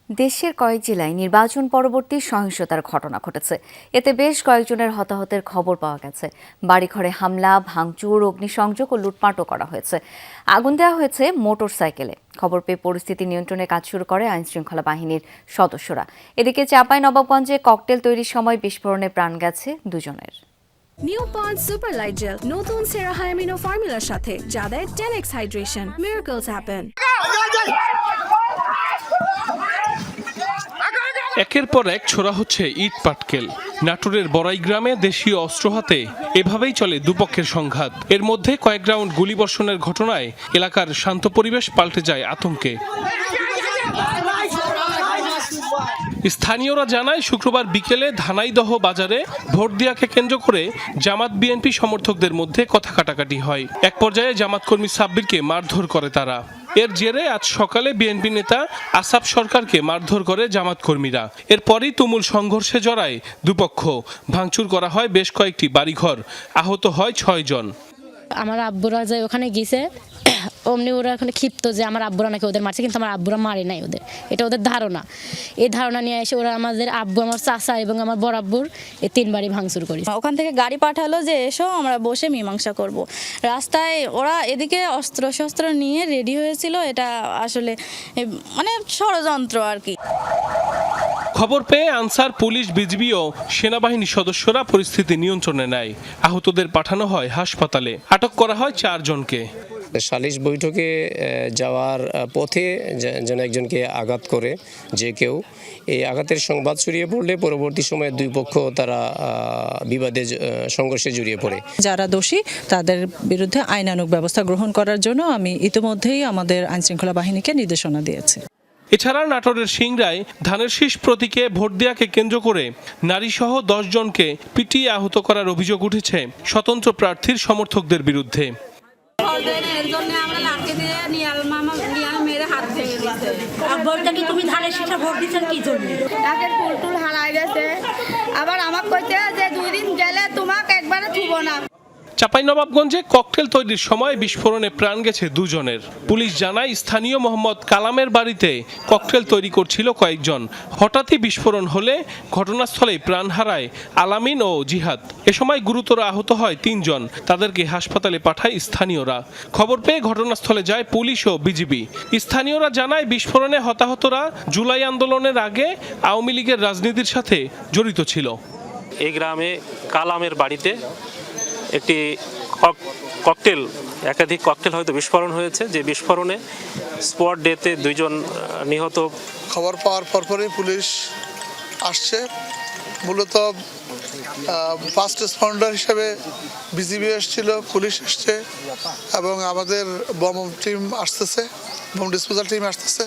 দেশের কয়েক জেলায় নির্বাচন পরবর্তী সহিংসতার ঘটনা ঘটেছে। এতে বেশ কয়েকজনের হতাহতের খবর পাওয়া গেছে। বাড়িঘরে হামলা, ভাঙচুর, অগ্নিসংযোগ ও লুটপাটও করা হয়েছে। আগুন দেওয়া হয়েছে মোটরসাইকেলে। খবর পেয়ে পরিস্থিতি নিয়ন্ত্রণে কাজ শুরু করে আইনশৃঙ্খলা বাহিনীর সদস্যরা। এদিকে চাঁপাইনবাবগঞ্জে ককটেল তৈরির সময় বিস্ফোরণে প্রাণ গেছে দুজনের। নিউ পন্ড সুপার লাইট জেল নতুন সেরা হায়ামিনো ফর্মুলার সাথে যা দেয় 10x হাইড্রেশন। Miracles happen. একের পর এক ছোড়া হচ্ছে ইট পাটকেল। নাটোরের বড়াই গ্রামে দেশীয় অস্ত্র হাতে এভাবেই চলে দুপক্ষের সংঘাত। এর মধ্যে কয়েক রাউন্ড গুলিবর্ষণের ঘটনায় এলাকার শান্ত পরিবেশ পাল্টে যায় আতঙ্কে। স্থানীয়রা জানায়, শুক্রবার বিকেলে ধানাইদহ বাজারে ভোট দেওয়াকে কেন্দ্র করে জামাত বিএনপি সমর্থকদের মধ্যে কথা কাটাকাটি হয়। এক পর্যায়ে জামাত কর্মী সাব্বিরকে মারধর করে তারা। এর জেরে আজ সকালে বিএনপি নেতা আসাফ সরকারকে মারধর করে জামাত কর্মীরা। এরপরই তুমুল সংঘর্ষে জড়ায় দুপক্ষ। ভাঙচুর করা হয় বেশ কয়েকটি বাড়িঘর, আহত হয় 6 জন। আমার আব্বুরা যে ওখানে গিয়েছে, অমনি ওরা ওখানে ক্ষিপ্ত যে আমার আব্বুরা নাকি ওদের মারছে, কিন্তু আমার আব্বুরা মারে নাই ওদের, এটা ওদের ধারণা। এই ধারণা নিয়ে এসে ওরা আমাদের আব্বু, আমার চাচা এবং আমার বড় আব্বুর এই 3 বাড়ি ভাঙচুর করেছে। ওখান থেকে গাড়ি পাঠালো যে এসো আমরা বসে মীমাংসা করব। রাস্তায় ওরা এদিকে অস্ত্র শস্ত্র নিয়ে রেডি হয়েছিল। এটা আসলে মানে ষড়যন্ত্র আর কি। খবর পেয়ে আনসার, পুলিশ, বিজিবি ও সেনাবাহিনী সদস্যরা পরিস্থিতি নিয়ন্ত্রণে নেয়। আহতদের পাঠানো হয় হাসপাতালে। আটক করা হয় 4 জনকে। সালিশ বৈঠকে যাওয়ার পথে যেন একজনকে আঘাত করে যে কেউ, এই আঘাতের সংবাদ ছড়িয়ে পড়লে পরবর্তী সময়ে দুই পক্ষ তারা বিবাদে সংঘর্ষে জড়িয়ে পড়ে। যারা দোষী তাদের বিরুদ্ধে আইনানুগ ব্যবস্থা গ্রহণ করার জন্য আমি ইতিমধ্যেই আমাদের আইনশৃঙ্খলা বাহিনীকে নির্দেশনা দিয়েছি। এছাড়া নাটোরের সিংড়ায় ধানের শীষ প্রতীকে ভোট দেওয়াকে কেন্দ্র করে নারীসহ 10 জনকে পিটিয়ে আহত করার অভিযোগ উঠেছে স্বতন্ত্র প্রার্থীর সমর্থকদের বিরুদ্ধে। তুমি ধানের শীষে ভোট দিচ্ছেন কি জন্য? আগের ফুলটুল হারাই গেছে, আবার আমাকে কইছে যে 2 দিন গেলে তোমাকে একবারে থুবো না। চাঁপাইনবাবগঞ্জে ককটেল তৈরির সময় বিস্ফোরণে প্রাণ গেছে 2 জনের। পুলিশ জানায়, স্থানীয় মোহাম্মদ কালামের বাড়িতে ককটেল তৈরি করছিল কয়েকজন। হঠাৎই বিস্ফোরণ হলে ঘটনাস্থলেই প্রাণ হারায় আলামিন ও জিহাদ। এ সময় গুরুতর আহত হয় 3 জন। তাদেরকে হাসপাতালে পাঠায় স্থানীয়রা। খবর পেয়ে ঘটনাস্থলে যায় পুলিশ ও বিজিবি। স্থানীয়রা জানায়, বিস্ফোরণে হতাহতরা জুলাই আন্দোলনের আগে আওয়ামী লীগের রাজনীতির সাথে জড়িত ছিল। এই গ্রামে কালামের বাড়িতে একটি একাধিক ককটেল হয়তো বিস্ফোরণ হয়েছে, যে বিস্ফোরণে স্পট ডেতে 2 জন নিহত। খবর পাওয়ার পরপরই পুলিশ আসছে। মূলত ফার্স্ট রেসপন্ডার হিসেবে বিজিবি এসেছিল, পুলিশ এসছে এবং আমাদের বম টিম আসতেছে, বম ডিসপোজাল টিম আসতেছে।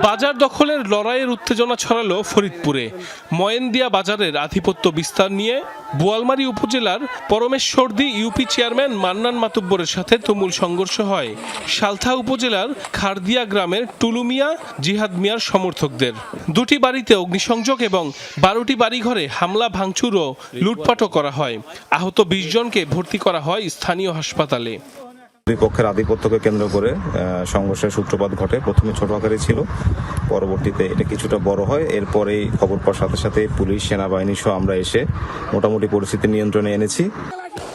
বাজার দখলের লড়াইয়ের উত্তেজনা ছড়ালো ফরিদপুরে। ময়েনদিয়া বাজারের আধিপত্য বিস্তার নিয়ে বোয়ালমারী উপজেলার পরমেশ্বরদী ইউপি চেয়ারম্যান মান্নান মাতুব্বরের সাথে তুমুল সংঘর্ষ হয় সালথা উপজেলার খারদিয়া গ্রামের টুলু মিয়া, জিহাদ মিয়ার সমর্থকদের। 2টি বাড়িতে অগ্নিসংযোগ এবং 12টি বাড়িঘরে হামলা, ভাঙচুর ও লুটপাটও করা হয়। আহত 20 জনকে ভর্তি করা হয় স্থানীয় হাসপাতালে। দুই পক্ষের আধিপত্যকে কেন্দ্র করে সংঘর্ষের সূত্রপাত ঘটে। প্রথমে ছোট আকারে ছিল, পরবর্তীতে এটা কিছুটা বড় হয়। এরপরেই খবর পাওয়ার সাথে সাথে পুলিশ, সেনাবাহিনী সহ আমরা এসে মোটামুটি পরিস্থিতি নিয়ন্ত্রণে এনেছি।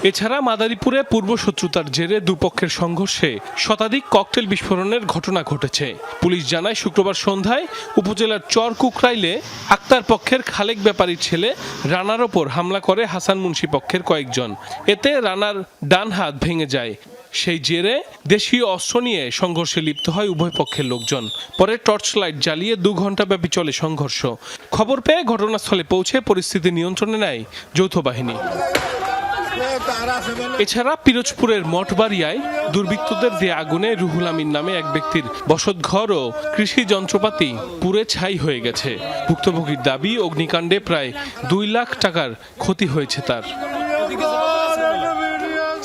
এছাড়া মাদারীপুরে পূর্বশত্রুতার জেরে দুপক্ষের সংঘর্ষে শতাধিক ককটেল বিস্ফোরণের ঘটনা ঘটেছে। পুলিশ জানায়, শুক্রবার সন্ধ্যায় উপজেলার চর কুকরাইলে আক্তার পক্ষের খালেক ব্যাপারীর ছেলে রানার ওপর হামলা করে হাসান মুন্সি পক্ষের কয়েকজন। এতে রানার ডান হাত ভেঙে যায়। সেই জেরে দেশীয় অস্ত্র নিয়ে সংঘর্ষে লিপ্ত হয় উভয় পক্ষের লোকজন। পরে টর্চ লাইট জ্বালিয়ে 2 ঘণ্টা ব্যাপী চলে সংঘর্ষ। খবর পেয়ে ঘটনাস্থলে পৌঁছে পরিস্থিতি নিয়ন্ত্রণে নেয় যৌথ বাহিনী। এছাড়া পিরোজপুরের মঠবাড়িয়ায় দুর্বৃত্তদের দিয়ে আগুনে রুহুল আমিন নামে এক ব্যক্তির বসতঘর ও কৃষি যন্ত্রপাতি পুড়ে ছাই হয়ে গেছে। ভুক্তভোগীর দাবি, অগ্নিকাণ্ডে প্রায় 2 লাখ টাকার ক্ষতি হয়েছে তার।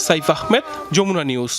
সাইফ আহমেদ, যমুনা নিউজ।